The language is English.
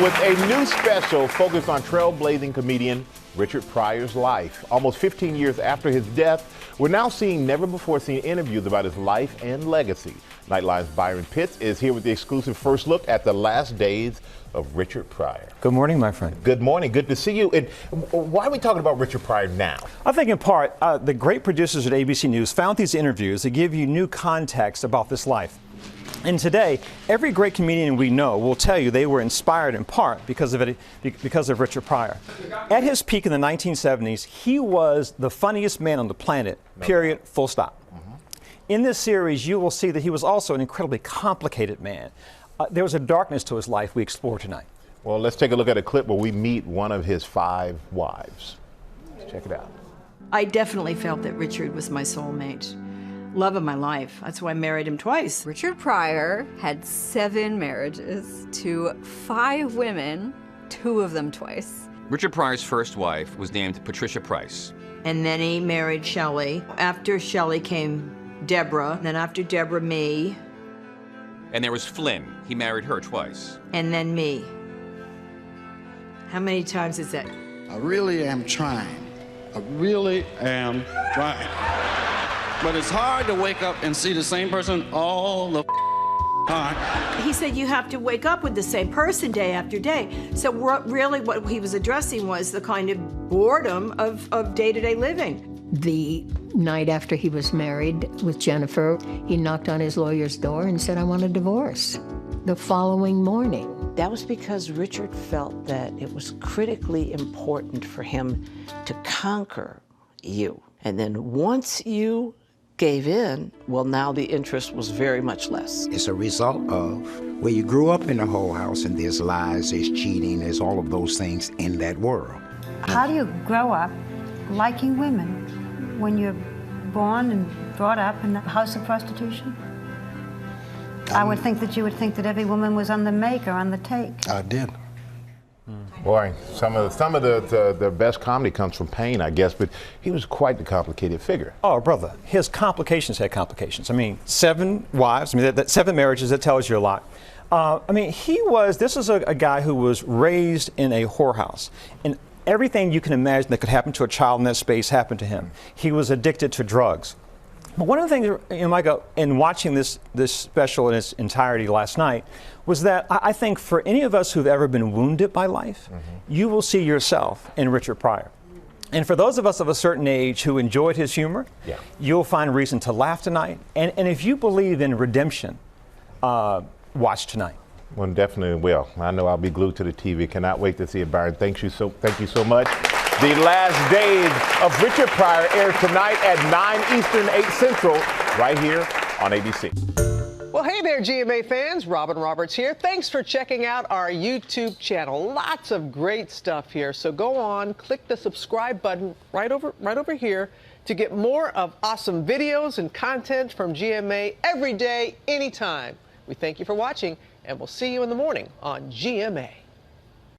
with a new special focused on trailblazing comedian Richard Pryor's life. Almost 15 years after his death, we're now seeing never-before-seen interviews about his life and legacy. Nightline's Byron Pitts is here with the exclusive first look at the last days of Richard Pryor. Good morning, my friend. Good morning. Good to see you. And why are we talking about Richard Pryor now? I think in part, the great producers at ABC News found these interviews to give you new context about this life. And today, every great comedian we know will tell you they were inspired in part because of Richard Pryor. At his peak in the 1970s, he was the funniest man on the planet, period, full stop. In this series, you will see that he was also an incredibly complicated man. There was a darkness to his life we explore tonight. Well, let's take a look at a clip where we meet one of his 5 wives. Check it out. I definitely felt that Richard was my soulmate. Love of my life. That's why I married him twice. Richard Pryor had 7 marriages to 5 women, 2 of them twice. Richard Pryor's first wife was named Patricia Price. And then he married Shelley. After Shelley came Deborah, and then after Deborah, me. And there was Flynn. He married her twice. And then me. How many times is that? I really am trying. I really am trying. But it's hard to wake up and see the same person all the time. He said you have to wake up with the same person day after day. So really what he was addressing was the kind of boredom of day-to-day living. The night after he was married with Jennifer, he knocked on his lawyer's door and said, "I want a divorce." The following morning. That was because Richard felt that it was critically important for him to conquer you. And then once you gave in, well, now the interest was very much less. It's a result of where you grew up in the whole house, and there's lies, there's cheating, there's all of those things in that world. How do you grow up liking women when you're born and brought up in the house of prostitution? I would think that you would think that every woman was on the make or on the take. I did. Boy, some of the best comedy comes from pain, I guess, but he was quite the complicated figure. Oh, brother, his complications had complications. I mean, 7 wives, I mean, that 7 marriages, that tells you a lot. I mean, this is a guy who was raised in a whorehouse. And everything you can imagine that could happen to a child in that space happened to him. He was addicted to drugs. But one of the things, you know, Michael, in watching this special in its entirety last night, was that I think for any of us who've ever been wounded by life, you will see yourself in Richard Pryor. And for those of us of a certain age who enjoyed his humor, you'll find reason to laugh tonight. And if you believe in redemption, watch tonight. Well, definitely will. I know I'll be glued to the TV. Cannot wait to see it, Byron. Thank you so much. The Last Days of Richard Pryor airs tonight at 9 Eastern, 8 Central, right here on ABC. Well, hey there, GMA fans. Robin Roberts here. Thanks for checking out our YouTube channel. Lots of great stuff here. So go on, click the subscribe button right over here to get more of awesome videos and content from GMA every day, anytime. We thank you for watching, and we'll see you in the morning on GMA.